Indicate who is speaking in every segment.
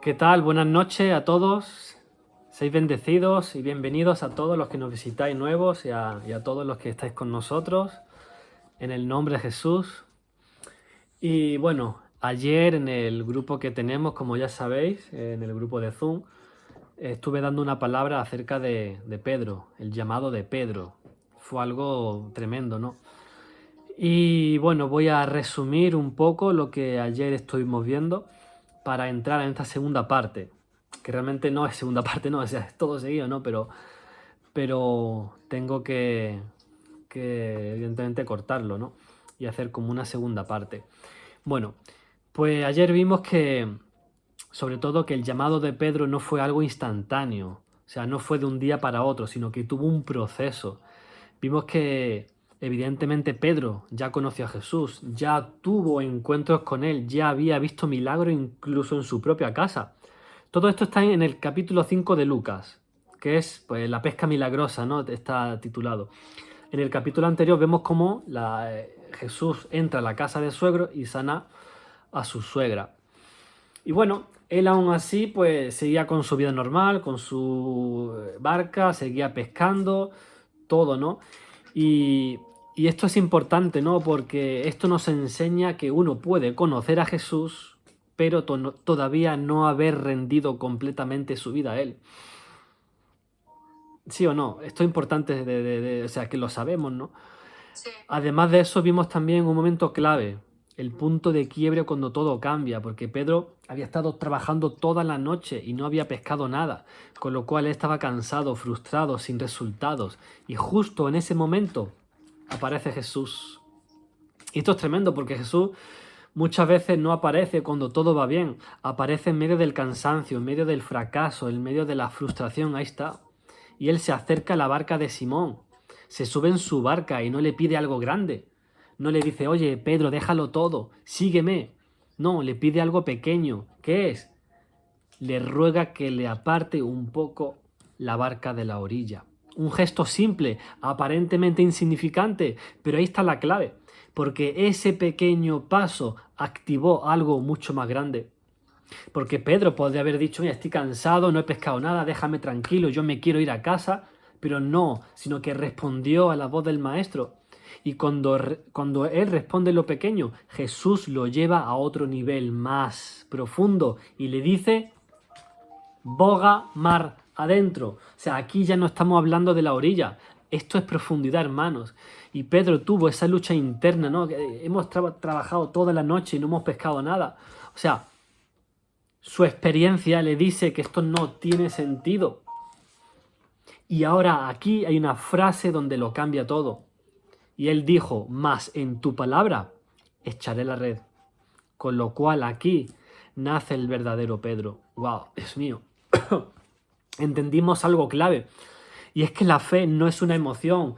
Speaker 1: ¿Qué tal? Buenas noches a todos. Seid bendecidos y bienvenidos a todos los que nos visitáis nuevos y a todos los que estáis con nosotros. En el nombre de Jesús. Y bueno, ayer en el grupo que tenemos, como ya sabéis, en el grupo de Zoom, estuve dando una palabra acerca de Pedro, el llamado de Pedro. Fue algo tremendo, ¿no? Y bueno, voy a resumir un poco lo que ayer estuvimos viendo para entrar en esta segunda parte, que realmente no es segunda parte, no, o sea, es todo seguido, ¿no? Pero tengo que evidentemente cortarlo, ¿no? Y hacer como una segunda parte. Bueno, pues ayer vimos que, sobre todo, que el llamado de Pedro no fue algo instantáneo, o sea, no fue de un día para otro, sino que tuvo un proceso. Vimos que evidentemente Pedro ya conoció a Jesús, ya tuvo encuentros con él, ya había visto milagros incluso en su propia casa. Todo esto está en el capítulo 5 de Lucas, que es pues la pesca milagrosa, ¿no? Está titulado. En el capítulo anterior vemos cómo Jesús entra a la casa del suegro y sana a su suegra. Y bueno, él aún así pues seguía con su vida normal, con su barca, seguía pescando, todo, ¿no? Y, y esto es importante, ¿no? Porque esto nos enseña que uno puede conocer a Jesús, pero todavía no haber rendido completamente su vida a Él. ¿Sí o no? Esto es importante, o sea, que lo sabemos, ¿no?
Speaker 2: Sí,
Speaker 1: Además de eso, vimos también un momento clave, el punto de quiebre cuando todo cambia, porque Pedro había estado trabajando toda la noche y no había pescado nada, con lo cual él estaba cansado, frustrado, sin resultados. Y justo en ese momento aparece Jesús. Y esto es tremendo porque Jesús muchas veces no aparece cuando todo va bien, aparece en medio del cansancio, en medio del fracaso, en medio de la frustración, ahí está. Y él se acerca a la barca de Simón, se sube en su barca y no le pide algo grande. No le dice, oye, Pedro, déjalo todo, sígueme. No, le pide algo pequeño. ¿Qué es? Le ruega que le aparte un poco la barca de la orilla. Un gesto simple, aparentemente insignificante, pero ahí está la clave, porque ese pequeño paso activó algo mucho más grande. Porque Pedro podría haber dicho, mira, estoy cansado, no he pescado nada, déjame tranquilo, yo me quiero ir a casa, pero no, sino que respondió a la voz del maestro. Y cuando él responde lo pequeño, Jesús lo lleva a otro nivel más profundo y le dice, boga mar adentro. O sea, aquí ya no estamos hablando de la orilla. Esto es profundidad, hermanos. Y Pedro tuvo esa lucha interna, ¿no? Hemos trabajado toda la noche y no hemos pescado nada. O sea, su experiencia le dice que esto no tiene sentido. Y ahora aquí hay una frase donde lo cambia todo. Y él dijo, más en tu palabra echaré la red. Con lo cual aquí nace el verdadero Pedro. ¡Wow! Dios mío. Entendimos algo clave. Y es que la fe no es una emoción.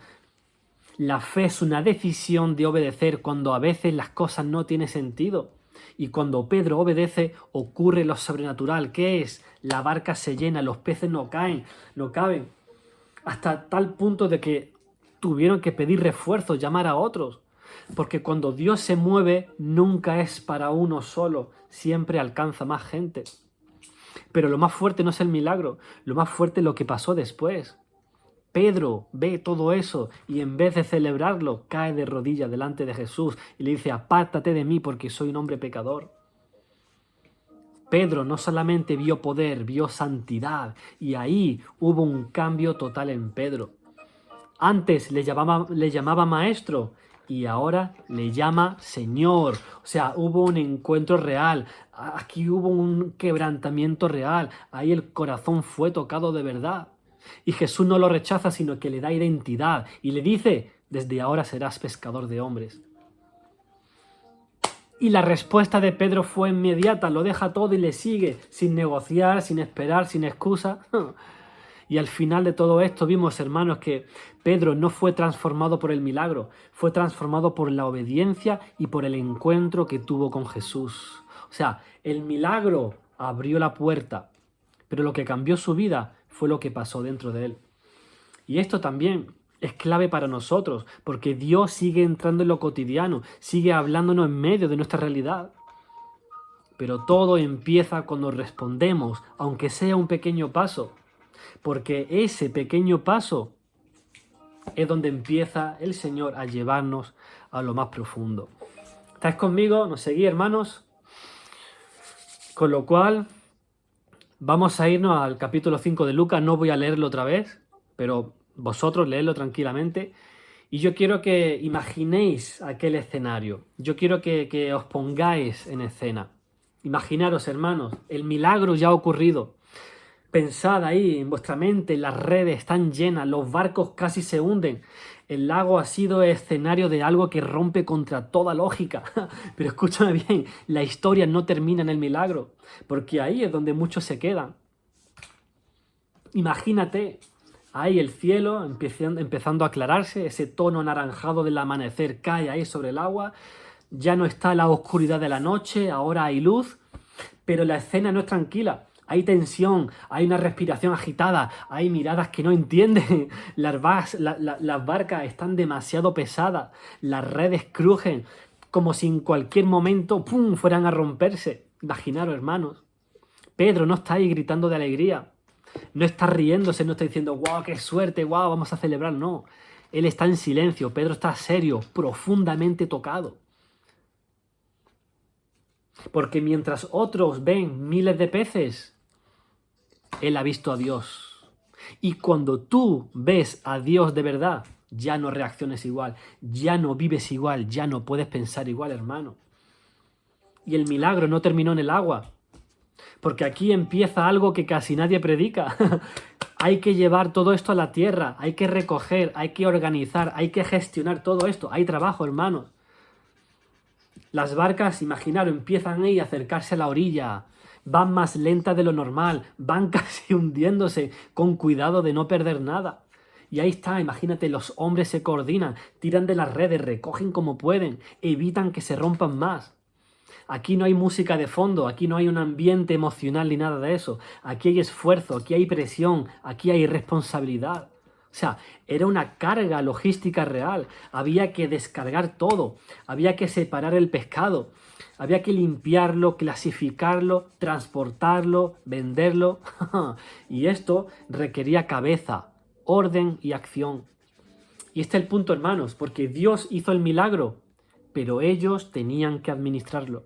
Speaker 1: La fe es una decisión de obedecer cuando a veces las cosas no tienen sentido. Y cuando Pedro obedece, ocurre lo sobrenatural. ¿Qué es? La barca se llena, los peces no caen, no caben. Hasta tal punto de que tuvieron que pedir refuerzos, llamar a otros. Porque cuando Dios se mueve, nunca es para uno solo, siempre alcanza más gente. Pero lo más fuerte no es el milagro, lo más fuerte es lo que pasó después. Pedro ve todo eso y en vez de celebrarlo, cae de rodillas delante de Jesús y le dice, apártate de mí porque soy un hombre pecador. Pedro no solamente vio poder, vio santidad y ahí hubo un cambio total en Pedro. Antes le llamaba maestro y ahora le llama Señor. O sea, hubo un encuentro real. Aquí hubo un quebrantamiento real. Ahí el corazón fue tocado de verdad. Y Jesús no lo rechaza, sino que le da identidad y le dice, desde ahora serás pescador de hombres. Y la respuesta de Pedro fue inmediata, lo deja todo y le sigue, sin negociar, sin esperar, sin excusa. Y al final de todo esto vimos, hermanos, que Pedro no fue transformado por el milagro, fue transformado por la obediencia y por el encuentro que tuvo con Jesús. O sea, el milagro abrió la puerta, pero lo que cambió su vida fue lo que pasó dentro de él. Y esto también es clave para nosotros, porque Dios sigue entrando en lo cotidiano, sigue hablándonos en medio de nuestra realidad. pero todo empieza cuando respondemos, aunque sea un pequeño paso, porque ese pequeño paso es donde empieza el Señor a llevarnos a lo más profundo. ¿Estáis conmigo? ¿Nos seguís, hermanos? Con lo cual, vamos a irnos al capítulo 5 de Lucas. No voy a leerlo otra vez, pero vosotros leedlo tranquilamente. Y yo quiero que imaginéis aquel escenario. Yo quiero que os pongáis en escena. Imaginaros, hermanos, el milagro ya ha ocurrido. Pensad ahí en vuestra mente, las redes están llenas, los barcos casi se hunden. El lago ha sido escenario de algo que rompe contra toda lógica. Pero escúchame bien, la historia no termina en el milagro, porque ahí es donde muchos se quedan. Imagínate, ahí el cielo empezando a aclararse, ese tono anaranjado del amanecer cae ahí sobre el agua, ya no está la oscuridad de la noche, ahora hay luz, pero la escena no es tranquila. Hay tensión, hay una respiración agitada, hay miradas que no entienden. Las barcas están demasiado pesadas, las redes crujen, como si en cualquier momento ¡pum!, fueran a romperse. Imaginaros, hermanos. Pedro no está ahí gritando de alegría, no está riéndose, no está diciendo ¡wow, qué suerte, wow, vamos a celebrar! No, él está en silencio, Pedro está serio, profundamente tocado. Porque mientras otros ven miles de peces, él ha visto a Dios. Y cuando tú ves a Dios de verdad, ya no reacciones igual, ya no vives igual, ya no puedes pensar igual, hermano. Y el milagro no terminó en el agua, porque aquí empieza algo que casi nadie predica. Hay que llevar todo esto a la tierra, hay que recoger, hay que organizar, hay que gestionar todo esto. Hay trabajo, hermanos. Las barcas, imaginaros, empiezan ahí a acercarse a la orilla. Van más lentas de lo normal, van casi hundiéndose, con cuidado de no perder nada. Y ahí está, imagínate, los hombres se coordinan, tiran de las redes, recogen como pueden, evitan que se rompan más. Aquí no hay música de fondo, aquí no hay un ambiente emocional ni nada de eso. Aquí hay esfuerzo, aquí hay presión, aquí hay responsabilidad. O sea, era una carga logística real. Había que descargar todo, había que separar el pescado, había que limpiarlo, clasificarlo, transportarlo, venderlo. Y esto requería cabeza, orden y acción. Y este es el punto, hermanos, porque Dios hizo el milagro, pero ellos tenían que administrarlo.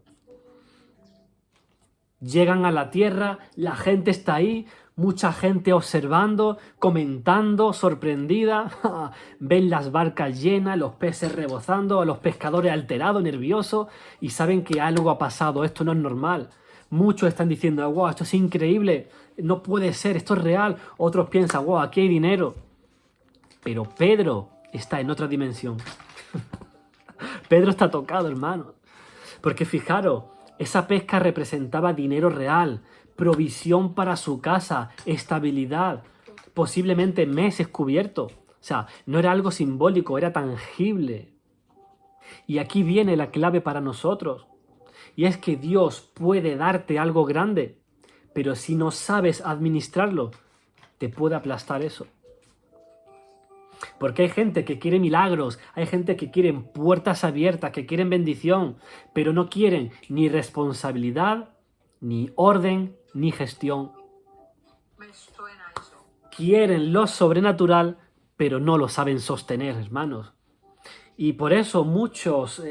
Speaker 1: Llegan a la tierra, la gente está ahí, mucha gente observando, comentando, sorprendida. Ven las barcas llenas, los peces rebozando, a los pescadores alterados, nerviosos, y saben que algo ha pasado, esto no es normal. Muchos están diciendo, wow, esto es increíble, no puede ser, esto es real. Otros piensan, wow, aquí hay dinero. Pero Pedro está en otra dimensión. Pedro está tocado, hermano. Porque fijaros, esa pesca representaba dinero real, provisión para su casa, estabilidad, posiblemente meses cubiertos. O sea, no era algo simbólico, era tangible. Y aquí viene la clave para nosotros. Y es que Dios puede darte algo grande, pero si no sabes administrarlo, te puede aplastar eso. Porque hay gente que quiere milagros, hay gente que quiere puertas abiertas, que quieren bendición, pero no quieren ni responsabilidad, ni orden, ni gestión.
Speaker 2: Me suena eso.
Speaker 1: Quieren lo sobrenatural, pero no lo saben sostener, hermanos. Y por eso muchos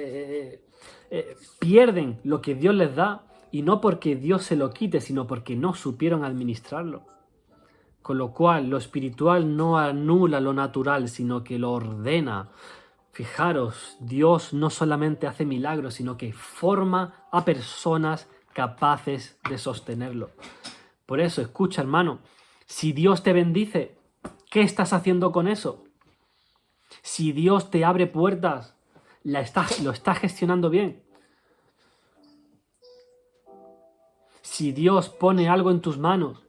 Speaker 1: pierden lo que Dios les da, y no porque Dios se lo quite, sino porque no supieron administrarlo. Con lo cual, lo espiritual no anula lo natural, sino que lo ordena. Fijaros, Dios no solamente hace milagros, sino que forma a personas capaces de sostenerlo. Por eso, escucha, hermano, si Dios te bendice, ¿qué estás haciendo con eso? Si Dios te abre puertas, lo estás gestionando bien. Si Dios pone algo en tus manos,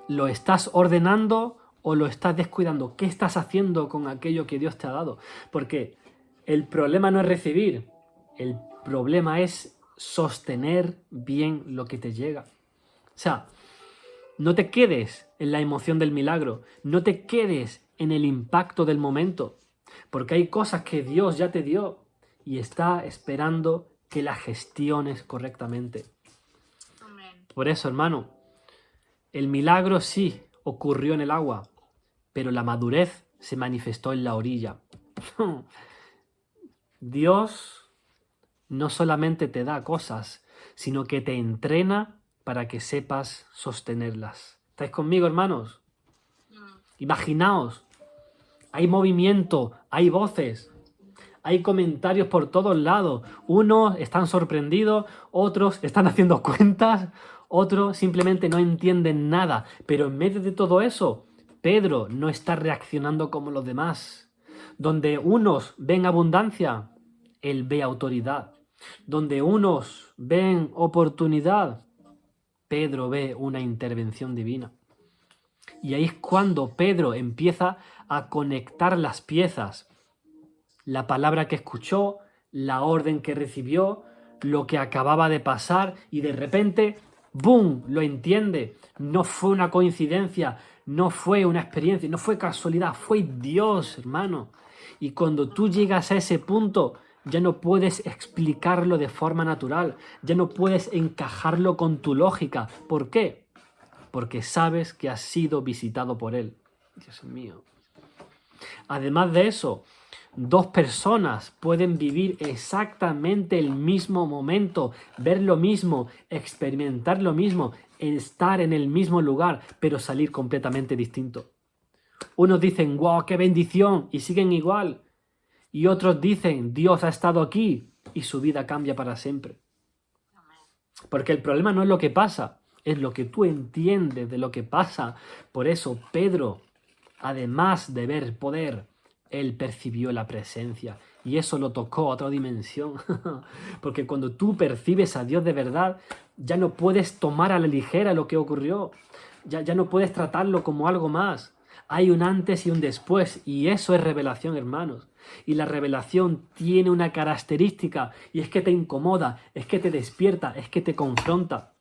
Speaker 1: ¿lo estás ordenando o lo estás descuidando? ¿Qué estás haciendo con aquello que Dios te ha dado? Porque el problema no es recibir, el problema es sostener bien lo que te llega. O sea, no te quedes en la emoción del milagro, no te quedes en el impacto del momento, porque hay cosas que Dios ya te dio y está esperando que las gestiones correctamente. Por eso, hermano, el milagro sí ocurrió en el agua, pero la madurez se manifestó en la orilla. Dios no solamente te da cosas, sino que te entrena para que sepas sostenerlas. ¿Estáis conmigo, hermanos? Imaginaos, hay movimiento, hay voces, hay comentarios por todos lados. Unos están sorprendidos, otros están haciendo cuentas, otros simplemente no entienden nada. Pero en medio de todo eso, Pedro no está reaccionando como los demás. Donde unos ven abundancia, él ve autoridad. Donde unos ven oportunidad, Pedro ve una intervención divina. Y ahí es cuando Pedro empieza a conectar las piezas. La palabra que escuchó, la orden que recibió, lo que acababa de pasar y de repente, ¡boom!, lo entiende. No fue una coincidencia, no fue una experiencia, no fue casualidad, fue Dios, hermano. Y cuando tú llegas a ese punto, ya no puedes explicarlo de forma natural, ya no puedes encajarlo con tu lógica. ¿Por qué? Porque sabes que has sido visitado por Él. Dios mío. Además de eso, dos personas pueden vivir exactamente el mismo momento, ver lo mismo, experimentar lo mismo, estar en el mismo lugar, pero salir completamente distinto. Unos dicen, wow, qué bendición, y siguen igual. Y otros dicen, Dios ha estado aquí, y su vida cambia para siempre. Porque el problema no es lo que pasa, es lo que tú entiendes de lo que pasa. Por eso Pedro, además de ver poder, él percibió la presencia y eso lo tocó a otra dimensión. Porque cuando tú percibes a Dios de verdad, ya no puedes tomar a la ligera lo que ocurrió. Ya no puedes tratarlo como algo más. Hay un antes y un después y eso es revelación, hermanos. Y la revelación tiene una característica y es que te incomoda, es que te despierta, es que te confronta.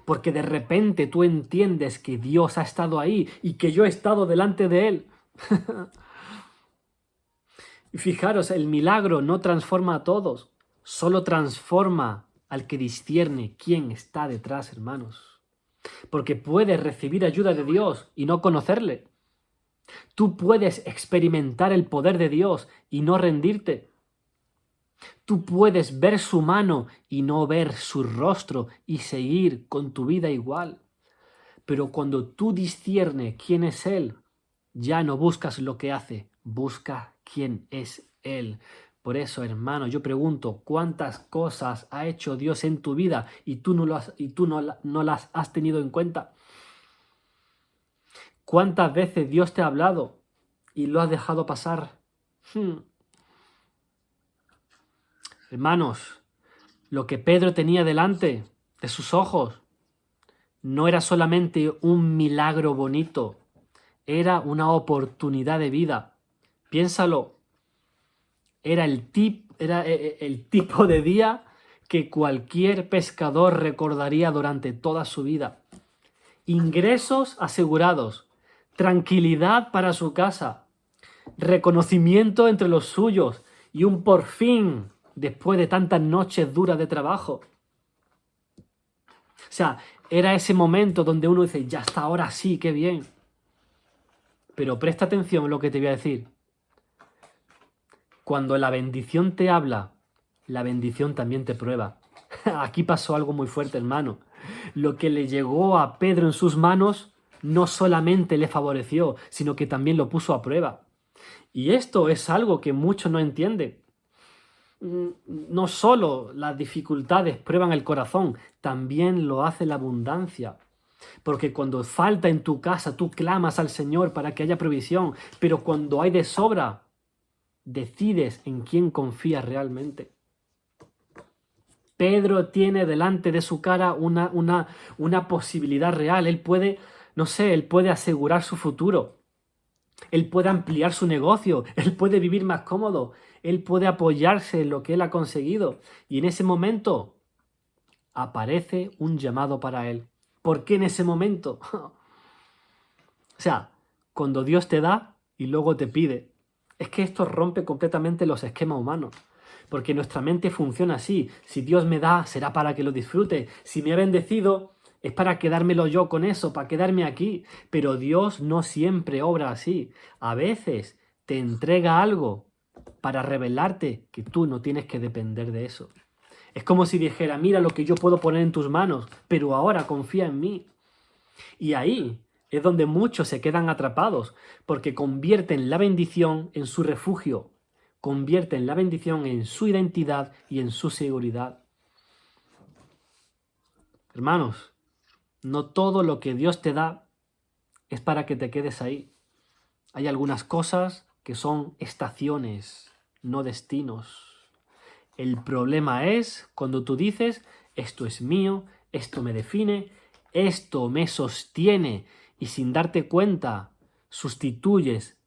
Speaker 1: Porque de repente tú entiendes que Dios ha estado ahí y que yo he estado delante de Él. Y fijaros, el milagro no transforma a todos, solo transforma al que discierne quién está detrás, hermanos. Porque puedes recibir ayuda de Dios y no conocerle. Tú puedes experimentar el poder de Dios y no rendirte. Tú puedes ver su mano y no ver su rostro y seguir con tu vida igual. Pero cuando tú disciernes quién es Él, ya no buscas lo que hace, busca quién es Él. Por eso, hermano, yo pregunto, ¿cuántas cosas ha hecho Dios en tu vida y tú no las has tenido en cuenta? ¿Cuántas veces Dios te ha hablado y lo has dejado pasar? Hermanos, lo que Pedro tenía delante de sus ojos no era solamente un milagro bonito, era una oportunidad de vida. Piénsalo, era el tipo de día que cualquier pescador recordaría durante toda su vida. Ingresos asegurados, tranquilidad para su casa, reconocimiento entre los suyos y un por fin después de tantas noches duras de trabajo. O sea, era ese momento donde uno dice, ya está, ahora sí, qué bien. Pero presta atención a lo que te voy a decir. Cuando la bendición te habla, la bendición también te prueba. Aquí pasó algo muy fuerte, hermano. Lo que le llegó a Pedro en sus manos no solamente le favoreció, sino que también lo puso a prueba. Y esto es algo que muchos no entienden. No solo las dificultades prueban el corazón, también lo hace la abundancia. Porque cuando falta en tu casa, tú clamas al Señor para que haya provisión, pero cuando hay de sobra, decides en quién confías realmente. Pedro tiene delante de su cara una posibilidad real. Él puede, no sé, él puede asegurar su futuro. Él puede ampliar su negocio. Él puede vivir más cómodo. Él puede apoyarse en lo que él ha conseguido. Y en ese momento aparece un llamado para él. ¿Por qué en ese momento? O sea, cuando Dios te da y luego te pide. Es que esto rompe completamente los esquemas humanos. Porque nuestra mente funciona así. Si Dios me da, será para que lo disfrute. Si me ha bendecido, es para quedármelo yo con eso, para quedarme aquí. Pero Dios no siempre obra así. A veces te entrega algo para revelarte que tú no tienes que depender de eso. Es como si dijera, mira lo que yo puedo poner en tus manos, pero ahora confía en mí. Y ahí es donde muchos se quedan atrapados, porque convierten la bendición en su refugio, convierten la bendición en su identidad y en su seguridad. Hermanos, no todo lo que Dios te da es para que te quedes ahí. Hay algunas cosas que son estaciones, no destinos. El problema es cuando tú dices, esto es mío, esto me define, esto me sostiene, y sin darte cuenta sustituyes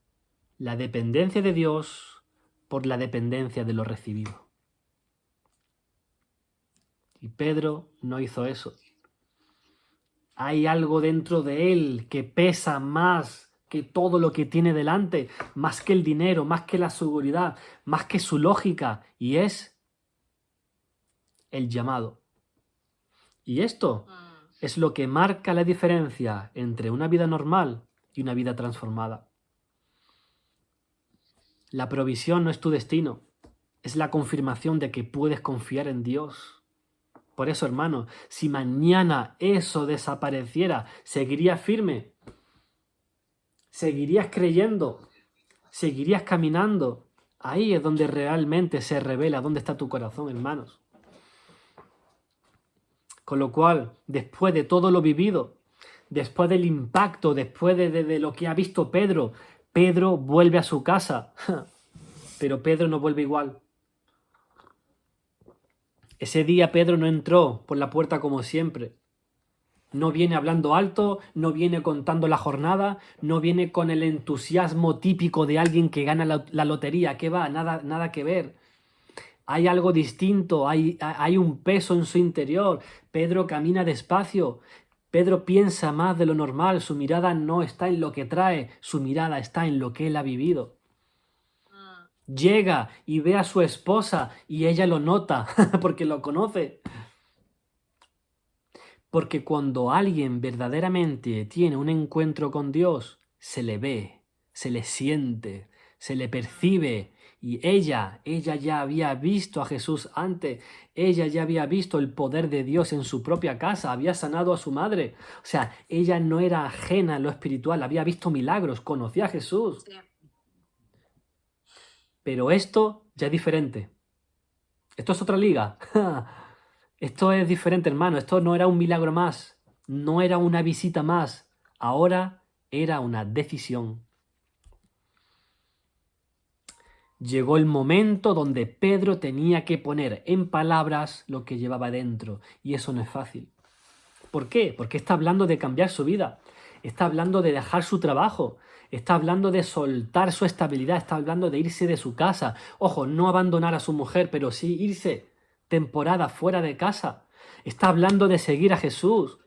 Speaker 1: la dependencia de Dios por la dependencia de lo recibido. Y Pedro no hizo eso. Hay algo dentro de él que pesa más que todo lo que tiene delante, más que el dinero, más que la seguridad, más que su lógica, y es el llamado. Y esto es lo que marca la diferencia entre una vida normal y una vida transformada. La provisión no es tu destino, es la confirmación de que puedes confiar en Dios. Por eso, hermano, si mañana eso desapareciera, ¿seguirías firme? ¿Seguirías creyendo? ¿Seguirías caminando? Ahí es donde realmente se revela dónde está tu corazón, hermanos. Con lo cual, después de todo lo vivido, después del impacto, después de lo que ha visto Pedro, Pedro vuelve a su casa. Pero Pedro no vuelve igual. Ese día Pedro no entró por la puerta como siempre. No viene hablando alto, no viene contando la jornada, no viene con el entusiasmo típico de alguien que gana la lotería. ¿Qué va? Nada que ver. Hay algo distinto, hay un peso en su interior. Pedro camina despacio. Pedro piensa más de lo normal. Su mirada no está en lo que trae, su mirada está en lo que él ha vivido. Llega y ve a su esposa y ella lo nota porque lo conoce. Porque cuando alguien verdaderamente tiene un encuentro con Dios, se le ve, se le siente, se le percibe. Y ella ya había visto a Jesús antes, ella ya había visto el poder de Dios en su propia casa, había sanado a su madre. O sea, ella no era ajena a lo espiritual, había visto milagros, conocía a Jesús.
Speaker 2: Sí.
Speaker 1: Pero esto ya es diferente. Esto es otra liga. Esto es diferente, hermano. Esto no era un milagro más, no era una visita más. Ahora era una decisión. Llegó el momento donde Pedro tenía que poner en palabras lo que llevaba dentro. Y eso no es fácil. ¿Por qué? Porque está hablando de cambiar su vida. Está hablando de dejar su trabajo. Está hablando de soltar su estabilidad. Está hablando de irse de su casa. Ojo, no abandonar a su mujer, pero sí irse temporada fuera de casa. Está hablando de seguir a Jesús.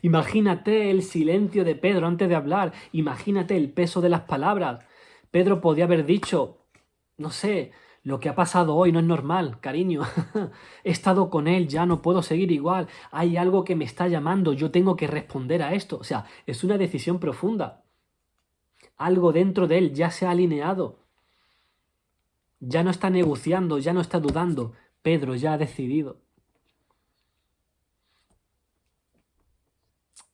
Speaker 1: Imagínate el silencio de Pedro antes de hablar. Imagínate el peso de las palabras. Pedro podía haber dicho, no sé, lo que ha pasado hoy no es normal, cariño. He estado con él, ya no puedo seguir igual. Hay algo que me está llamando, yo tengo que responder a esto. O sea, es una decisión profunda. Algo dentro de él ya se ha alineado. Ya no está negociando, ya no está dudando. Pedro ya ha decidido.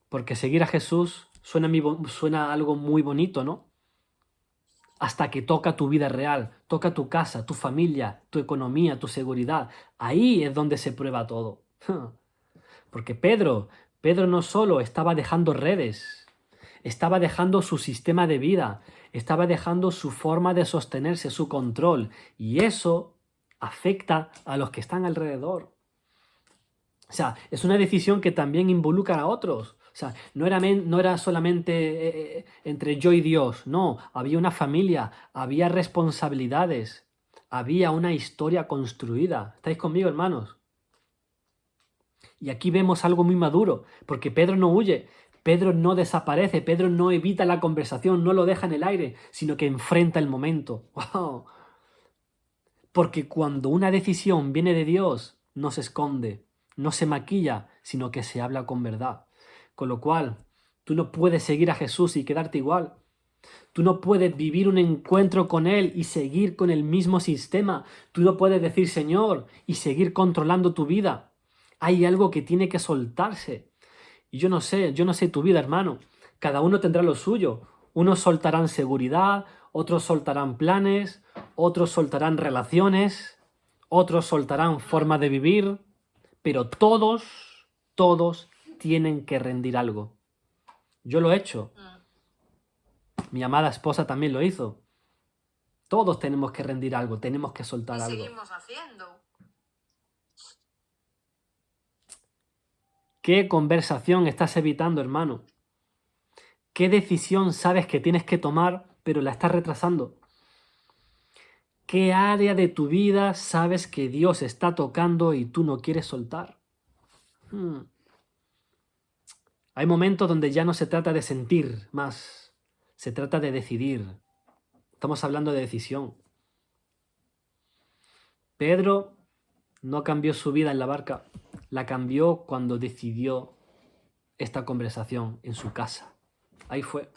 Speaker 1: Porque seguir a Jesús suena algo muy bonito, ¿no? Hasta que toca tu vida real, toca tu casa, tu familia, tu economía, tu seguridad. Ahí es donde se prueba todo. Porque Pedro no solo estaba dejando redes, estaba dejando su sistema de vida, estaba dejando su forma de sostenerse, su control. Y eso afecta a los que están alrededor. O sea, es una decisión que también involucra a otros. O sea, no era solamente entre yo y Dios, no, había una familia, había responsabilidades, había una historia construida. ¿Estáis conmigo, hermanos? Y aquí vemos algo muy maduro, porque Pedro no huye, Pedro no desaparece, Pedro no evita la conversación, no lo deja en el aire, sino que enfrenta el momento. ¡Wow! Porque cuando una decisión viene de Dios, no se esconde, no se maquilla, sino que se habla con verdad. Con lo cual, tú no puedes seguir a Jesús y quedarte igual. Tú no puedes vivir un encuentro con Él y seguir con el mismo sistema. Tú no puedes decir Señor y seguir controlando tu vida. Hay algo que tiene que soltarse. Y yo no sé tu vida, hermano. Cada uno tendrá lo suyo. Unos soltarán seguridad, otros soltarán planes, otros soltarán relaciones, otros soltarán forma de vivir, pero todos tienen que rendir algo. Yo lo he hecho. Mi amada esposa también lo hizo. Todos tenemos que rendir algo, tenemos que soltar
Speaker 2: Y
Speaker 1: algo.
Speaker 2: seguimos haciendo.
Speaker 1: ¿Qué conversación estás evitando, hermano? ¿Qué decisión sabes que tienes que tomar, pero la estás retrasando? ¿Qué área de tu vida sabes que Dios está tocando y tú no quieres soltar? Hay momentos donde ya no se trata de sentir más, se trata de decidir. Estamos hablando de decisión. Pedro no cambió su vida en la barca, la cambió cuando decidió esta conversación en su casa. Ahí fue.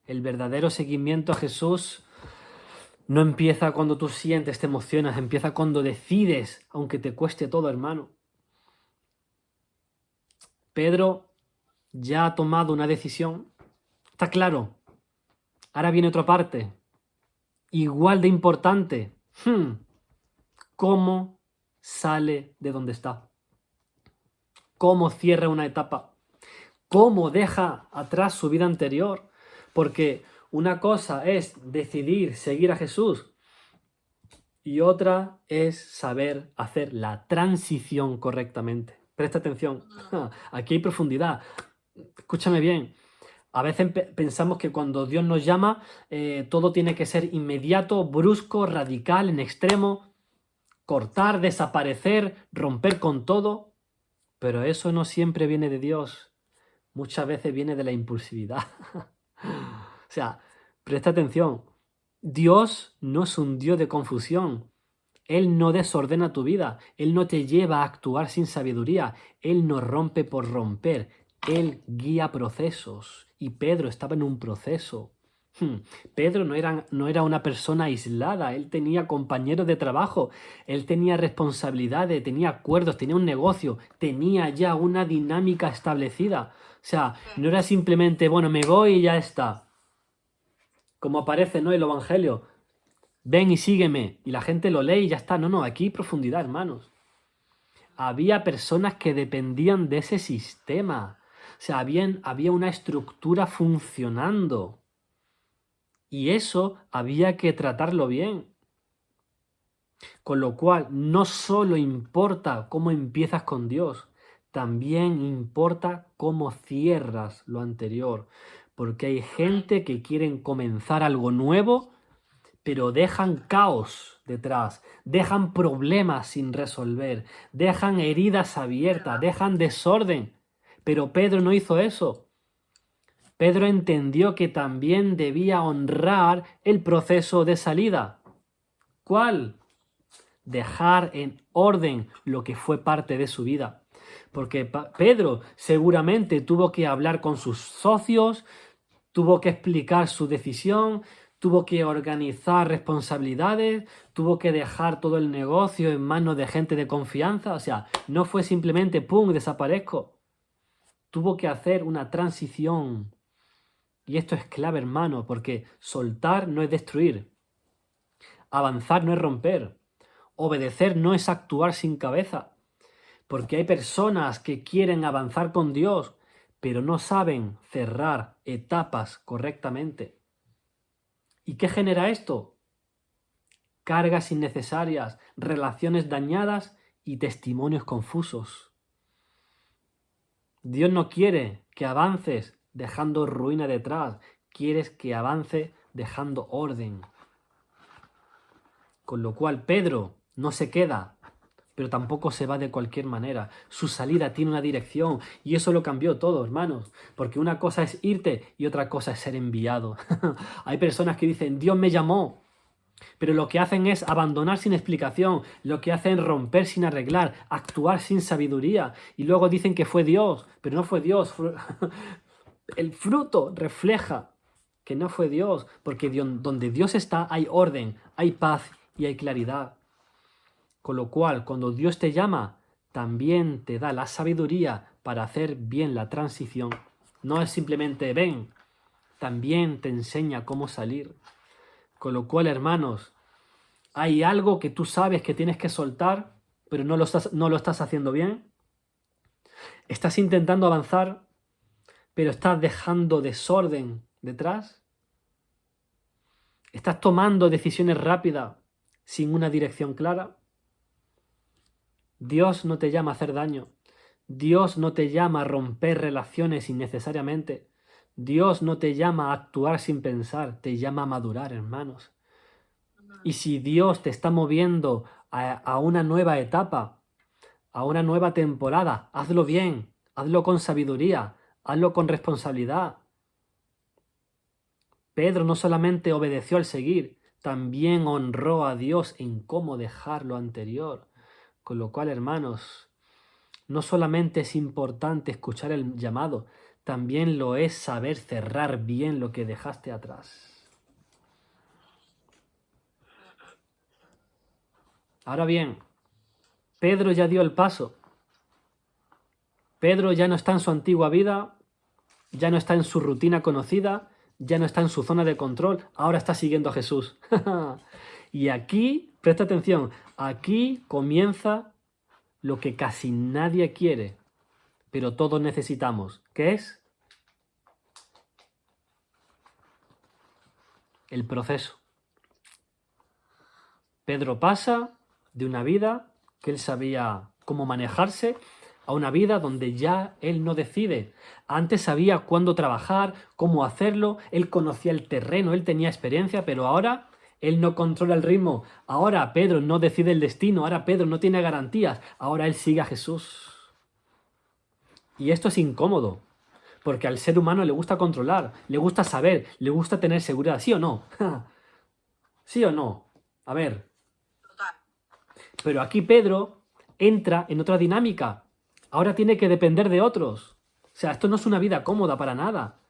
Speaker 1: El verdadero seguimiento a Jesús no empieza cuando tú sientes, te emocionas, empieza cuando decides, aunque te cueste todo, hermano. Pedro ya ha tomado una decisión. Está claro. Ahora viene otra parte. Igual de importante. ¿Cómo sale de donde está? ¿Cómo cierra una etapa? ¿Cómo deja atrás su vida anterior? Porque una cosa es decidir seguir a Jesús y otra es saber hacer la transición correctamente. Presta atención, aquí hay profundidad. Escúchame bien. A veces pensamos que cuando Dios nos llama, todo tiene que ser inmediato, brusco, radical, en extremo, cortar, desaparecer, romper con todo. Pero eso no siempre viene de Dios. Muchas veces viene de la impulsividad. O sea, presta atención. Dios no es un Dios de confusión. Él no desordena tu vida. Él no te lleva a actuar sin sabiduría. Él no rompe por romper. Él guía procesos. Y Pedro estaba en un proceso. Pedro no era una persona aislada. Él tenía compañeros de trabajo. Él tenía responsabilidades, tenía acuerdos, tenía un negocio. Tenía ya una dinámica establecida. O sea, no era simplemente, bueno, me voy y ya está. Como aparece, ¿no?, el Evangelio. Ven y sígueme. Y la gente lo lee y ya está. No, aquí hay profundidad, hermanos. Había personas que dependían de ese sistema. O sea, había una estructura funcionando. Y eso había que tratarlo bien. Con lo cual, no solo importa cómo empiezas con Dios, también importa cómo cierras lo anterior. Porque hay gente que quieren comenzar algo nuevo, pero dejan caos detrás, dejan problemas sin resolver, dejan heridas abiertas, dejan desorden. Pero Pedro no hizo eso. Pedro entendió que también debía honrar el proceso de salida. ¿Cuál? Dejar en orden lo que fue parte de su vida. Porque Pedro seguramente tuvo que hablar con sus socios, tuvo que explicar su decisión, tuvo que organizar responsabilidades, tuvo que dejar todo el negocio en manos de gente de confianza. O sea, no fue simplemente ¡pum!, desaparezco. Tuvo que hacer una transición. Y esto es clave, hermano, porque soltar no es destruir. Avanzar no es romper. Obedecer no es actuar sin cabeza. Porque hay personas que quieren avanzar con Dios, pero no saben cerrar etapas correctamente. ¿Y qué genera esto? Cargas innecesarias, relaciones dañadas y testimonios confusos. Dios no quiere que avances dejando ruina detrás, quieres que avance dejando orden. Con lo cual Pedro no se queda, pero tampoco se va de cualquier manera. Su salida tiene una dirección y eso lo cambió todo, hermanos. Porque una cosa es irte y otra cosa es ser enviado. Hay personas que dicen, Dios me llamó. Pero lo que hacen es abandonar sin explicación, lo que hacen es romper sin arreglar, actuar sin sabiduría. Y luego dicen que fue Dios, pero no fue Dios. El fruto refleja que no fue Dios, porque donde Dios está hay orden, hay paz y hay claridad. Con lo cual, cuando Dios te llama, también te da la sabiduría para hacer bien la transición. No es simplemente ven, también te enseña cómo salir. Con lo cual, hermanos, hay algo que tú sabes que tienes que soltar, pero no lo estás haciendo bien. Estás intentando avanzar, pero estás dejando desorden detrás. Estás tomando decisiones rápidas sin una dirección clara. Dios no te llama a hacer daño. Dios no te llama a romper relaciones innecesariamente. Dios no te llama a actuar sin pensar, te llama a madurar, hermanos. Y si Dios te está moviendo a una nueva etapa, a una nueva temporada, hazlo bien, hazlo con sabiduría, hazlo con responsabilidad. Pedro no solamente obedeció al seguir, también honró a Dios en cómo dejar lo anterior. Con lo cual, hermanos, no solamente es importante escuchar el llamado, también lo es saber cerrar bien lo que dejaste atrás. Ahora bien, Pedro ya dio el paso. Pedro ya no está en su antigua vida, ya no está en su rutina conocida, ya no está en su zona de control, ahora está siguiendo a Jesús. Y aquí, presta atención, aquí comienza lo que casi nadie quiere, pero todos necesitamos. ¿Qué es? El proceso. Pedro pasa de una vida que él sabía cómo manejarse a una vida donde ya él no decide. Antes sabía cuándo trabajar, cómo hacerlo, él conocía el terreno, él tenía experiencia, pero ahora él no controla el ritmo. Ahora Pedro no decide el destino, ahora Pedro no tiene garantías, ahora él sigue a Jesús. Y esto es incómodo, porque al ser humano le gusta controlar, le gusta saber, le gusta tener seguridad, ¿sí o no? ¿Sí o no? A ver.
Speaker 2: Total.
Speaker 1: Pero aquí Pedro entra en otra dinámica. Ahora tiene que depender de otros. O sea, esto no es una vida cómoda para nada.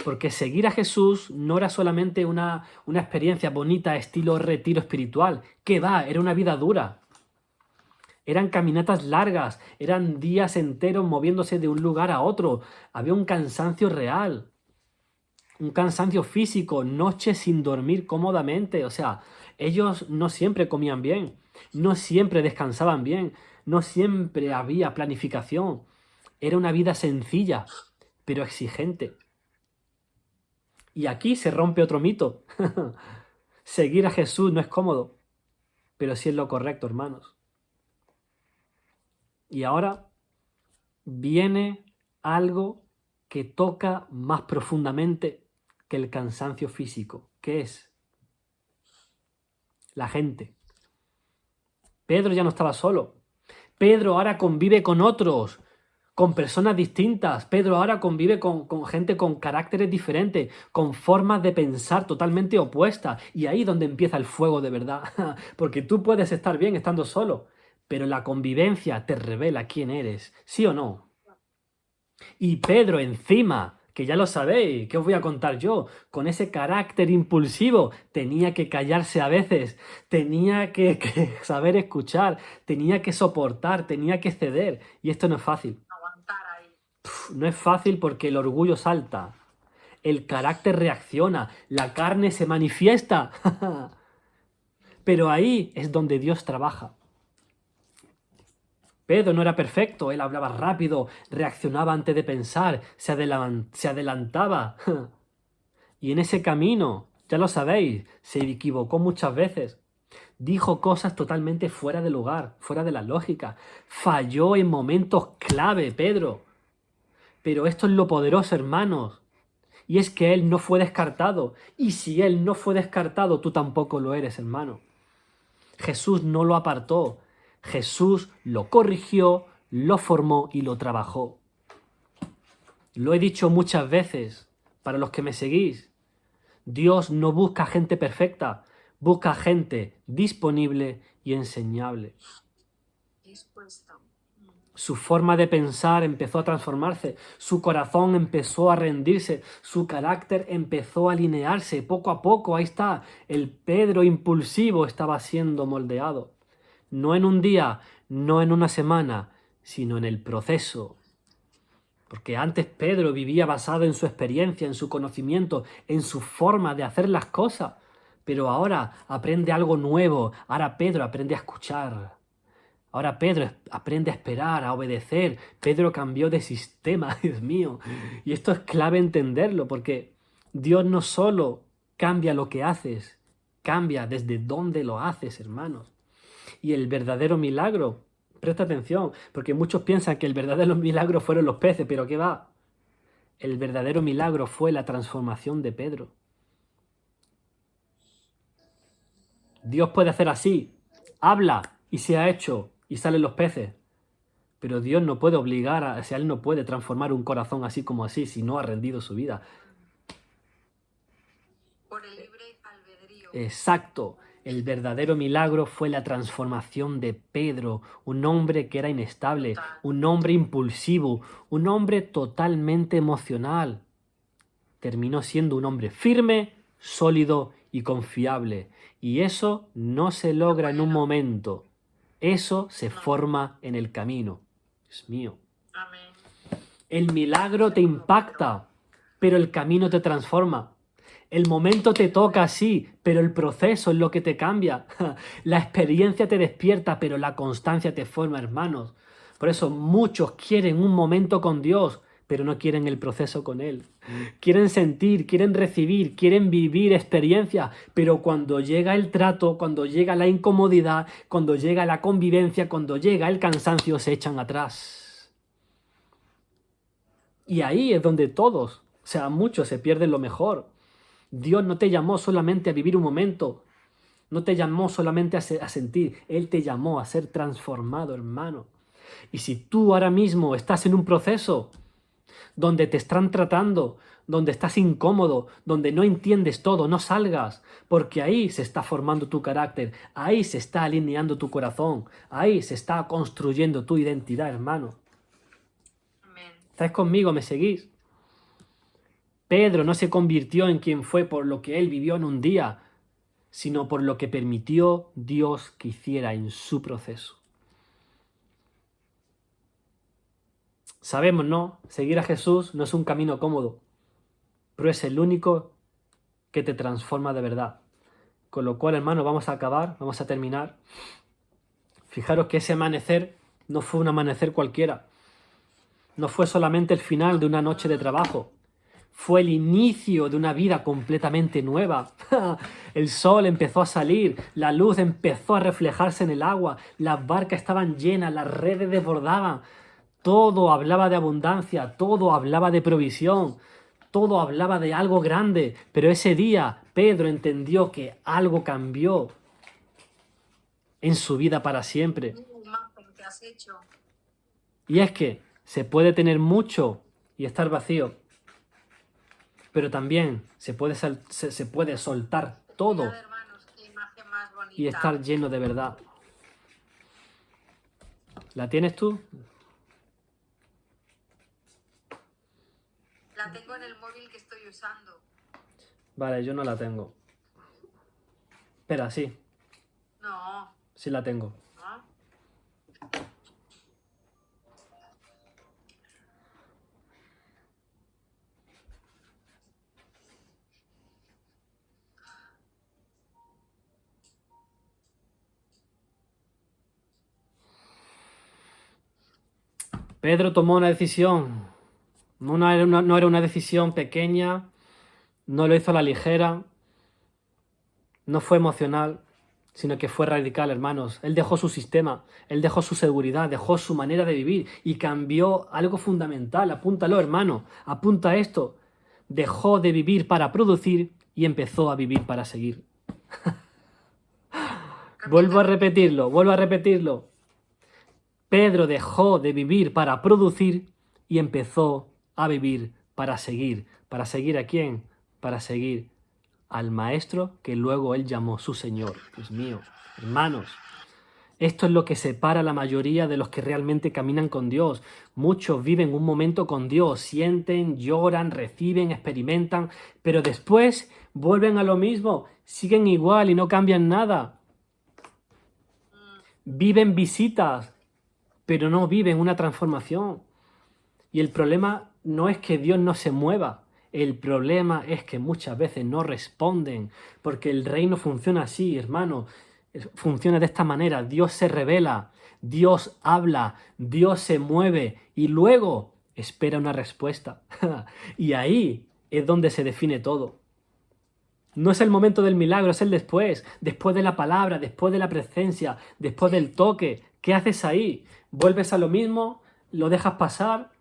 Speaker 1: Porque seguir a Jesús no era solamente una experiencia bonita estilo retiro espiritual. ¿Qué va? Era una vida dura. Eran caminatas largas, eran días enteros moviéndose de un lugar a otro. Había un cansancio real, un cansancio físico, noches sin dormir cómodamente. O sea, ellos no siempre comían bien, no siempre descansaban bien, no siempre había planificación. Era una vida sencilla, pero exigente. Y aquí se rompe otro mito. Seguir a Jesús no es cómodo, pero sí es lo correcto, hermanos. Y ahora viene algo que toca más profundamente que el cansancio físico. ¿Qué es? La gente. Pedro ya no estaba solo. Pedro ahora convive con otros, con personas distintas. Pedro ahora convive con gente con caracteres diferentes, con formas de pensar totalmente opuestas. Y ahí es donde empieza el fuego de verdad. Porque tú puedes estar bien estando solo, pero la convivencia te revela quién eres, ¿sí o no? Y Pedro encima, que ya lo sabéis, ¿qué os voy a contar yo? Con ese carácter impulsivo, tenía que callarse a veces, tenía que saber escuchar, tenía que soportar, tenía que ceder. Y esto no es fácil.
Speaker 2: Aguantar ahí.
Speaker 1: No es fácil porque el orgullo salta, el carácter reacciona, la carne se manifiesta. Pero ahí es donde Dios trabaja. Pedro no era perfecto, él hablaba rápido, reaccionaba antes de pensar, se adelantaba. Y en ese camino, ya lo sabéis, se equivocó muchas veces. Dijo cosas totalmente fuera de lugar, fuera de la lógica. Falló en momentos clave, Pedro. Pero esto es lo poderoso, hermanos. Y es que él no fue descartado. Y si él no fue descartado, tú tampoco lo eres, hermano. Jesús no lo apartó. Jesús lo corrigió, lo formó y lo trabajó. Lo he dicho muchas veces para los que me seguís. Dios no busca gente perfecta, Busca gente disponible y enseñable.
Speaker 2: Dispuesto.
Speaker 1: Su forma de pensar empezó a transformarse, su corazón empezó a rendirse, su carácter empezó a alinearse. Poco a poco, ahí está, el Pedro impulsivo estaba siendo moldeado. No en un día, no en una semana, sino en el proceso. Porque antes Pedro vivía basado en su experiencia, en su conocimiento, en su forma de hacer las cosas. Pero ahora aprende algo nuevo. Ahora Pedro aprende a escuchar. Ahora Pedro aprende a esperar, a obedecer. Pedro cambió de sistema, Dios mío. Y esto es clave entenderlo, porque Dios no solo cambia lo que haces, cambia desde dónde lo haces, hermanos. Y el verdadero milagro, presta atención, porque muchos piensan que el verdadero milagro fueron los peces, pero ¿qué va? El verdadero milagro fue la transformación de Pedro. Dios puede hacer así, habla y se ha hecho y salen los peces. Pero Dios no puede obligar, o sea, Él no puede transformar un corazón así como así si no ha rendido su vida.
Speaker 2: Por el libre albedrío.
Speaker 1: Exacto. El verdadero milagro fue la transformación de Pedro, un hombre que era inestable, un hombre impulsivo, un hombre totalmente emocional. Terminó siendo un hombre firme, sólido y confiable. Y eso no se logra en un momento. Eso se forma en el camino. Dios mío.
Speaker 2: Amén.
Speaker 1: El milagro te impacta, pero el camino te transforma. El momento te toca, sí, pero el proceso es lo que te cambia. La experiencia te despierta, pero la constancia te forma, hermanos. Por eso muchos quieren un momento con Dios, pero no quieren el proceso con Él. Quieren sentir, quieren recibir, quieren vivir experiencias, pero cuando llega el trato, cuando llega la incomodidad, cuando llega la convivencia, cuando llega el cansancio, se echan atrás. Y ahí es donde todos, o sea, muchos se pierden lo mejor. Dios no te llamó solamente a vivir un momento, no te llamó solamente a sentir, Él te llamó a ser transformado, hermano. Y si tú ahora mismo estás en un proceso donde te están tratando, donde estás incómodo, donde no entiendes todo, no salgas, porque ahí se está formando tu carácter, ahí se está alineando tu corazón, ahí se está construyendo tu identidad, hermano.
Speaker 2: Amén.
Speaker 1: ¿Estáis conmigo? ¿Me seguís? Pedro no se convirtió en quien fue por lo que él vivió en un día, sino por lo que permitió Dios que hiciera en su proceso. Sabemos, ¿no? Seguir a Jesús no es un camino cómodo, pero es el único que te transforma de verdad. Con lo cual, hermano, vamos a acabar, vamos a terminar. Fijaros que ese amanecer no fue un amanecer cualquiera. No fue solamente el final de una noche de trabajo. Fue el inicio de una vida completamente nueva. El sol empezó a salir, la luz empezó a reflejarse en el agua, las barcas estaban llenas, las redes desbordaban. Todo hablaba de abundancia, todo hablaba de provisión, todo hablaba de algo grande. Pero ese día Pedro entendió que algo cambió en su vida para siempre.
Speaker 2: Imagen que has hecho.
Speaker 1: Y es que se puede tener mucho y estar vacío. Pero también se puede soltar todo
Speaker 2: Mirad, hermanos, qué imagen más bonita.
Speaker 1: y estar lleno de verdad. ¿La tienes tú?
Speaker 2: La tengo en el móvil que estoy usando.
Speaker 1: Vale, yo no la tengo. Espera, sí,
Speaker 2: No.
Speaker 1: sí la tengo.
Speaker 2: ¿No?
Speaker 1: Pedro tomó una decisión. No era una decisión pequeña, no lo hizo a la ligera, no fue emocional, sino que fue radical, hermanos. Él dejó su sistema, él dejó su seguridad, dejó su manera de vivir y cambió algo fundamental. Apúntalo, hermano, apunta esto. Dejó de vivir para producir y empezó a vivir para seguir. Vuelvo a repetirlo. Pedro dejó de vivir para producir y empezó a vivir para seguir. ¿Para seguir a quién? Para seguir al maestro que luego él llamó su Señor. Dios mío, hermanos, esto es lo que separa a la mayoría de los que realmente caminan con Dios. Muchos viven un momento con Dios, sienten, lloran, reciben, experimentan, pero después vuelven a lo mismo, siguen igual y no cambian nada. Viven visitas, pero no viven una transformación. Y el problema no es que Dios no se mueva, el problema es que muchas veces no responden, porque el reino funciona así, hermano. Funciona de esta manera: Dios se revela, Dios habla, Dios se mueve y luego espera una respuesta. Y ahí es donde se define todo. No es el momento del milagro, es el después. Después de la palabra, después de la presencia, después del toque. ¿Qué haces ahí? ¿Vuelves a lo mismo? ¿Lo dejas pasar?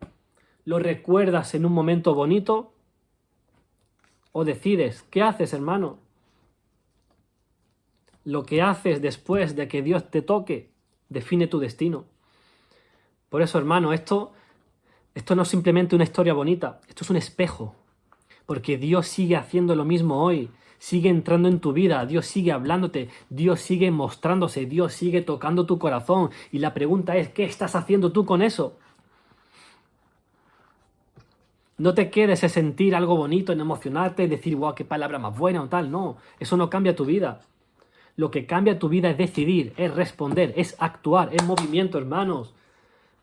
Speaker 1: ¿Lo recuerdas en un momento bonito? ¿O decides? ¿Qué haces, hermano? Lo que haces después de que Dios te toque define tu destino. Por eso, hermano, esto no es simplemente una historia bonita, esto es un espejo. Porque Dios sigue haciendo lo mismo hoy, sigue entrando en tu vida, Dios sigue hablándote, Dios sigue mostrándose, Dios sigue tocando tu corazón. Y la pregunta es, ¿qué estás haciendo tú con eso? No te quedes en sentir algo bonito, en emocionarte, en decir, wow, qué palabra más buena o tal. No, eso no cambia tu vida. Lo que cambia tu vida es decidir, es responder, es actuar, es movimiento, hermanos.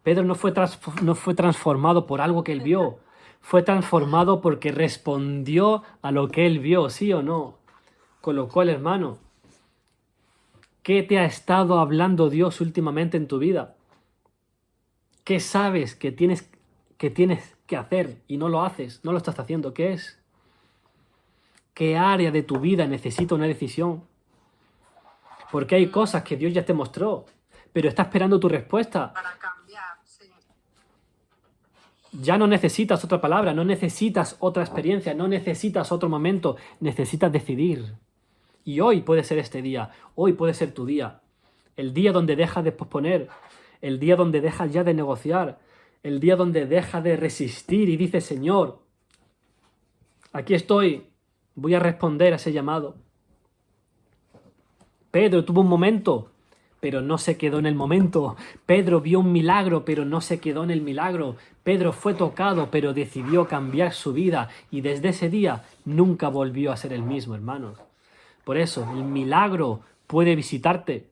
Speaker 1: Pedro no fue transformado por algo que él vio. Fue transformado porque respondió a lo que él vio, ¿sí o no? Con lo cual, hermano, ¿qué te ha estado hablando Dios últimamente en tu vida? ¿Qué sabes que tienes que hacer y no lo haces? No lo estás haciendo. ¿Qué es? ¿Qué área de tu vida necesita una decisión? Porque hay cosas que Dios ya te mostró, pero está esperando tu respuesta.
Speaker 2: Para cambiar, sí.
Speaker 1: Ya no necesitas otra palabra, no necesitas otra experiencia, no necesitas otro momento, necesitas decidir. Y hoy puede ser este día, hoy puede ser tu día. El día donde dejas de posponer, el día donde dejas ya de negociar, el día donde dejas de resistir y dices, Señor, aquí estoy, voy a responder a ese llamado. Pedro tuvo un momento, pero no se quedó en el momento. Pedro vio un milagro, pero no se quedó en el milagro. Pedro fue tocado, pero decidió cambiar su vida y desde ese día nunca volvió a ser el mismo, hermanos. Por eso, el milagro puede visitarte,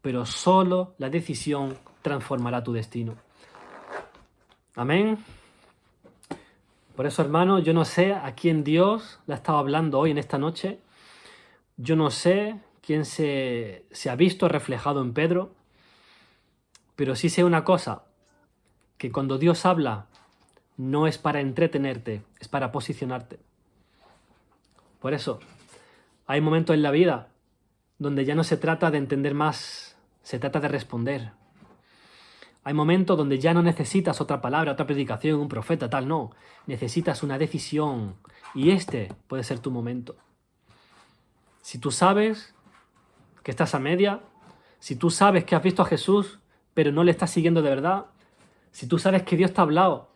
Speaker 1: pero solo la decisión transformará tu destino. Amén. Por eso, hermanos, yo no sé a quién Dios le ha estado hablando hoy en esta noche. Yo no sé quién se ha visto reflejado en Pedro, pero sí sé una cosa, que cuando Dios habla no es para entretenerte, es para posicionarte. Por eso, hay momentos en la vida donde ya no se trata de entender más, se trata de responder. Hay momentos donde ya no necesitas otra palabra, otra predicación, un profeta, tal, no. Necesitas una decisión y este puede ser tu momento. Si tú sabes que estás a media, si tú sabes que has visto a Jesús, pero no le estás siguiendo de verdad, si tú sabes que Dios te ha hablado,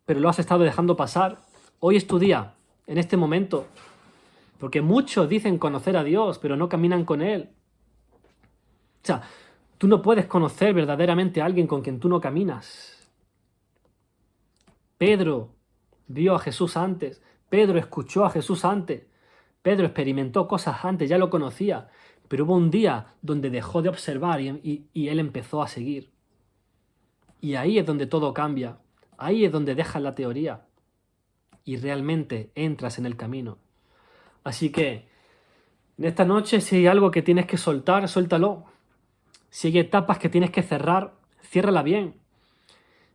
Speaker 1: pero lo has estado dejando pasar, hoy es tu día, en este momento. Porque muchos dicen conocer a Dios, pero no caminan con Él. O sea, tú no puedes conocer verdaderamente a alguien con quien tú no caminas. Pedro vio a Jesús antes, Pedro escuchó a Jesús antes, Pedro experimentó cosas antes, ya lo conocía. Pero hubo un día donde dejó de observar y él empezó a seguir. Y ahí es donde todo cambia. Ahí es donde dejas la teoría. Y realmente entras en el camino. Así que, en esta noche, si hay algo que tienes que soltar, suéltalo. Si hay etapas que tienes que cerrar, ciérrala bien.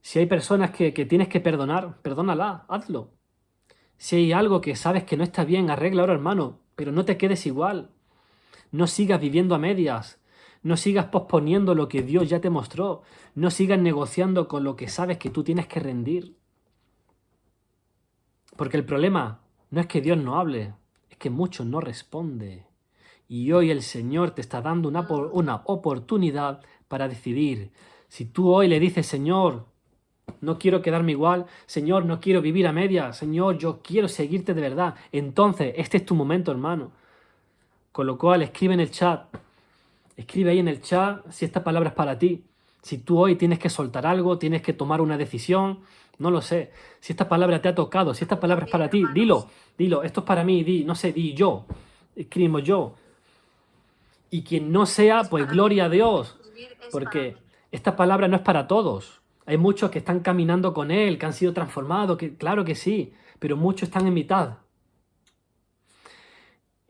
Speaker 1: Si hay personas que tienes que perdonar, perdónala, hazlo. Si hay algo que sabes que no está bien, arréglalo, hermano. Pero no te quedes igual. No sigas viviendo a medias, no sigas posponiendo lo que Dios ya te mostró, no sigas negociando con lo que sabes que tú tienes que rendir. Porque el problema no es que Dios no hable, es que mucho no responde. Y hoy el Señor te está dando una oportunidad para decidir. Si tú hoy le dices, Señor, No quiero quedarme igual. Señor, no quiero vivir a medias. Señor, yo quiero seguirte de verdad. Entonces, este es tu momento, hermano. Con lo cual, escribe en el chat. Escribe ahí en el chat si esta palabra es para ti. Si tú hoy tienes que soltar algo, tienes que tomar una decisión, no lo sé. Si esta palabra te ha tocado, si esta palabra es para ti, dilo, dilo, esto es para mí, di, no sé, di yo. Escribimos yo. Y quien no sea, pues gloria a Dios. Porque esta palabra no es para todos. Hay muchos que están caminando con Él, que han sido transformados, que claro que sí, pero muchos están en mitad.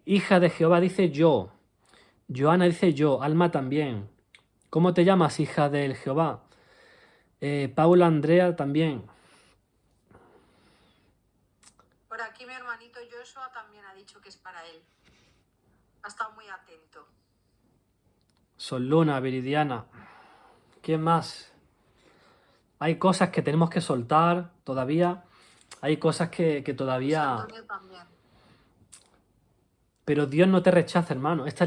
Speaker 1: Hija de Jehová dice yo. Joana dice yo. Alma también. ¿Cómo te llamas, hija del Jehová? Paula Andrea también.
Speaker 2: Por aquí mi hermanito Joshua también ha dicho que es para él. Ha estado muy atento.
Speaker 1: Sol Luna, Viridiana. ¿Qué más? Hay cosas que tenemos que soltar todavía. Hay cosas que todavía...
Speaker 2: Antonio también.
Speaker 1: Pero Dios no te rechaza, hermano. Esto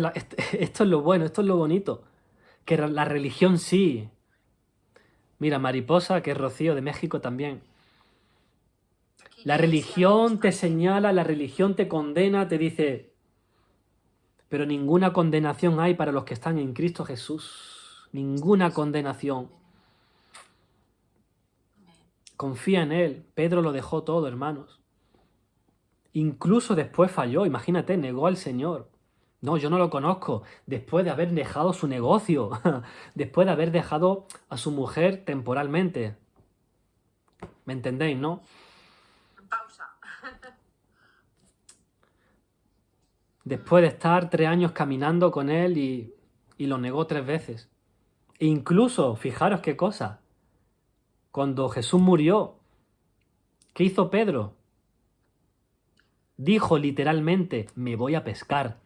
Speaker 1: es lo bueno, esto es lo bonito. Que la religión sí. Mira, Mariposa, que es Rocío de México también.
Speaker 2: Aquí
Speaker 1: La
Speaker 2: Jessia
Speaker 1: religión te
Speaker 2: también.
Speaker 1: señala, la religión te condena, te dice... Pero ninguna condenación hay para los que están en Cristo Jesús. Ninguna condenación. Confía en Él. Pedro lo dejó todo, hermanos. Incluso después falló, imagínate, negó al Señor. No, yo no lo conozco. Después de haber dejado su negocio, después de haber dejado a su mujer temporalmente. ¿Me entendéis, no?
Speaker 2: Pausa.
Speaker 1: Después de estar 3 años caminando con él y lo negó 3 veces. E incluso, fijaros qué cosa, cuando Jesús murió, ¿qué hizo Pedro? Dijo literalmente, me voy a pescar.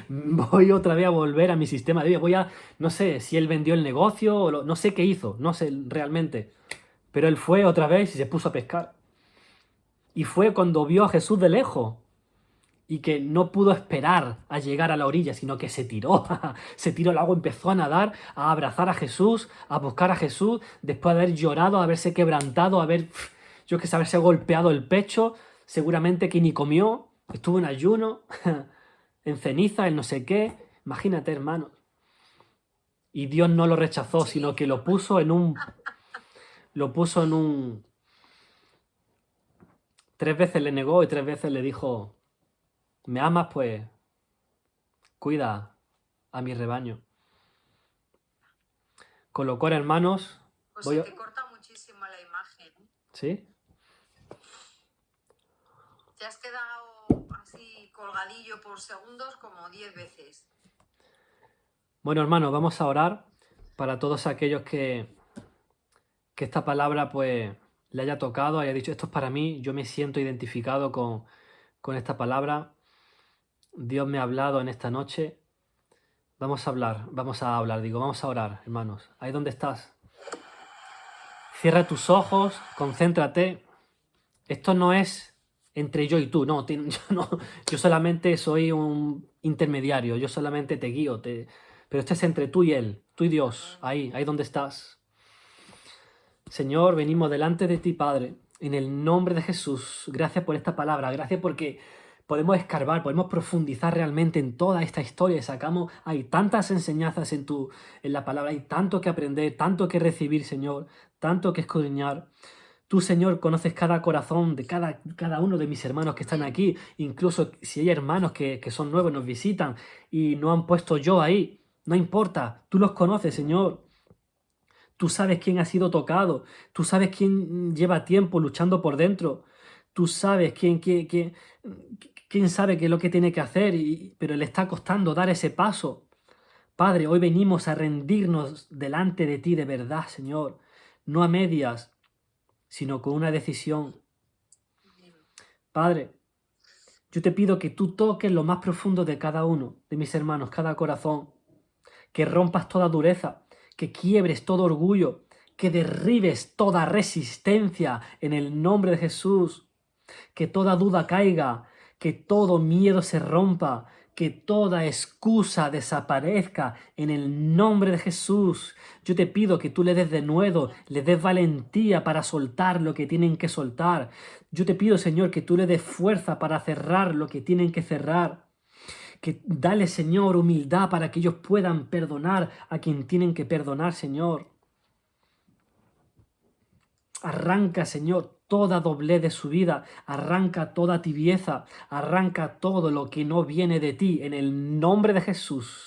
Speaker 1: Voy otra vez a volver a mi sistema de vida. Voy a, no sé si él vendió el negocio o no sé qué hizo, no sé realmente. Pero él fue otra vez y se puso a pescar. Y fue cuando vio a Jesús de lejos y que no pudo esperar a llegar a la orilla, sino que se tiró. Se tiró al agua, empezó a nadar, a abrazar a Jesús, a buscar a Jesús, después de haber llorado, haberse quebrantado, yo que sé, haberse golpeado el pecho. Seguramente que ni comió, estuvo en ayuno, en ceniza, en no sé qué. Imagínate, hermano. Y Dios no lo rechazó, sino que lo puso en un... 3 veces le negó y 3 veces le dijo, ¿me amas? Pues cuida a mi rebaño. Con lo cual, hermanos...
Speaker 2: Pues se te corta muchísimo la imagen.
Speaker 1: ¿Sí?
Speaker 2: Te has quedado así colgadillo por segundos como 10 veces.
Speaker 1: Bueno, hermanos, vamos a orar para todos aquellos que esta palabra pues le haya tocado, haya dicho, esto es para mí, yo me siento identificado con esta palabra. Dios me ha hablado en esta noche. Vamos a orar, hermanos. Ahí donde estás. Cierra tus ojos, concéntrate. Esto no es entre yo y tú, no, yo solamente soy un intermediario, yo solamente te guío, pero esto es entre tú y Él, tú y Dios, ahí donde estás. Señor, venimos delante de ti, Padre, en el nombre de Jesús. Gracias por esta palabra, gracias porque podemos escarbar, podemos profundizar realmente en toda esta historia y hay tantas enseñanzas en la palabra, hay tanto que aprender, tanto que recibir, Señor, tanto que escudriñar. Tú, Señor, conoces cada corazón de cada uno de mis hermanos que están aquí, incluso si hay hermanos que son nuevos, nos visitan y no han puesto yo ahí, no importa, tú los conoces, Señor. Tú sabes quién ha sido tocado, tú sabes quién lleva tiempo luchando por dentro, tú sabes quién sabe qué es lo que tiene que hacer, pero le está costando dar ese paso. Padre, hoy venimos a rendirnos delante de ti de verdad, Señor, no a medias, sino con una decisión. Padre, yo te pido que tú toques lo más profundo de cada uno de mis hermanos, cada corazón, que rompas toda dureza, que quiebres todo orgullo, que derribes toda resistencia en el nombre de Jesús, que toda duda caiga, que todo miedo se rompa, que toda excusa desaparezca en el nombre de Jesús. Yo te pido que tú le des de nuevo, le des valentía para soltar lo que tienen que soltar. Yo te pido, Señor, que tú le des fuerza para cerrar lo que tienen que cerrar. Que dale, Señor, humildad para que ellos puedan perdonar a quien tienen que perdonar, Señor. Arranca, Señor, toda doblez de su vida, arranca toda tibieza, arranca todo lo que no viene de ti, en el nombre de Jesús.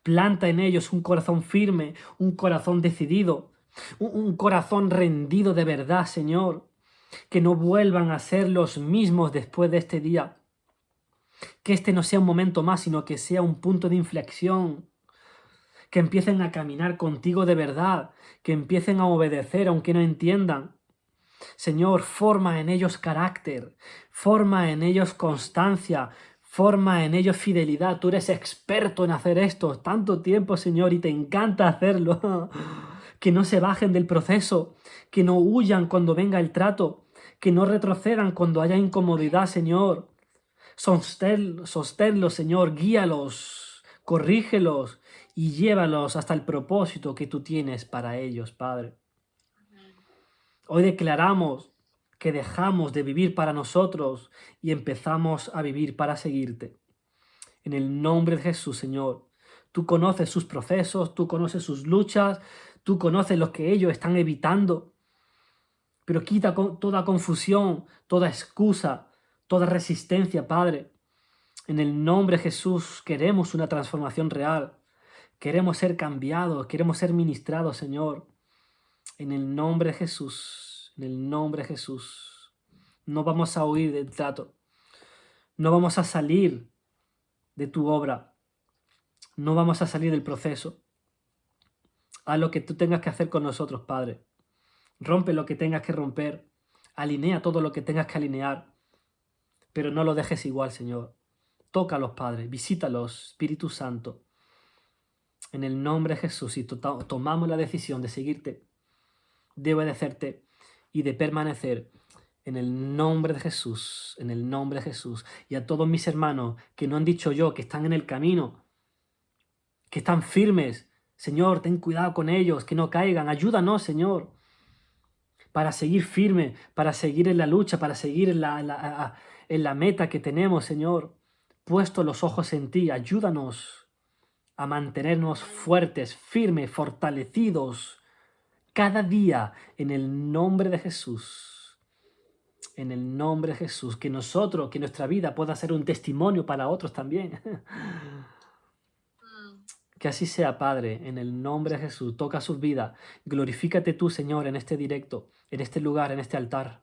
Speaker 1: Planta en ellos un corazón firme, un corazón decidido, un corazón rendido de verdad, Señor. Que no vuelvan a ser los mismos después de este día. Que este no sea un momento más, sino que sea un punto de inflexión. Que empiecen a caminar contigo de verdad, que empiecen a obedecer aunque no entiendan. Señor, forma en ellos carácter, forma en ellos constancia, forma en ellos fidelidad. Tú eres experto en hacer esto tanto tiempo, Señor, y te encanta hacerlo. Que no se bajen del proceso, que no huyan cuando venga el trato, que no retrocedan cuando haya incomodidad, Señor. Sosténlos, Señor, guíalos, corrígelos y llévalos hasta el propósito que tú tienes para ellos, Padre. Hoy declaramos que dejamos de vivir para nosotros y empezamos a vivir para seguirte. En el nombre de Jesús, Señor. Tú conoces sus procesos, tú conoces sus luchas, tú conoces lo que ellos están evitando. Pero quita toda confusión, toda excusa, toda resistencia, Padre. En el nombre de Jesús queremos una transformación real. Queremos ser cambiados, queremos ser ministrados, Señor. En el nombre de Jesús, en el nombre de Jesús. No vamos a huir del trato. No vamos a salir de tu obra. No vamos a salir del proceso. Haz lo que tú tengas que hacer con nosotros, Padre. Rompe lo que tengas que romper. Alinea todo lo que tengas que alinear. Pero no lo dejes igual, Señor. Tócalos, Padre. Visítalos, Espíritu Santo. En el nombre de Jesús. Y tomamos la decisión de seguirte, de obedecerte y de permanecer en el nombre de Jesús, en el nombre de Jesús. Y a todos mis hermanos que no han dicho yo, que están en el camino, que están firmes, Señor, ten cuidado con ellos, que no caigan, ayúdanos, Señor, para seguir firme, para seguir en la lucha, para seguir en la meta que tenemos, Señor. Puesto los ojos en ti, ayúdanos a mantenernos fuertes, firmes, fortalecidos, cada día en el nombre de Jesús. En el nombre de Jesús. Que nosotros, que nuestra vida pueda ser un testimonio para otros también. Que así sea, Padre, en el nombre de Jesús. Toca sus vidas. Glorifícate tú, Señor, en este directo, en este lugar, en este altar.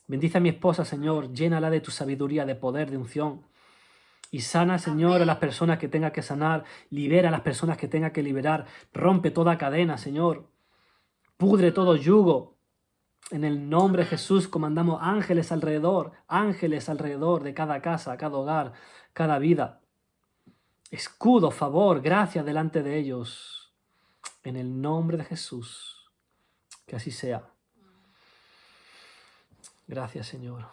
Speaker 1: Bendice a mi esposa, Señor. Llénala de tu sabiduría, de poder, de unción. Y sana, Señor, a las personas que tenga que sanar. Libera a las personas que tenga que liberar. Rompe toda cadena, Señor. Pudre todo yugo. En el nombre de Jesús comandamos ángeles alrededor de cada casa, cada hogar, cada vida. Escudo, favor, gracia delante de ellos. En el nombre de Jesús. Que así sea. Gracias, Señor.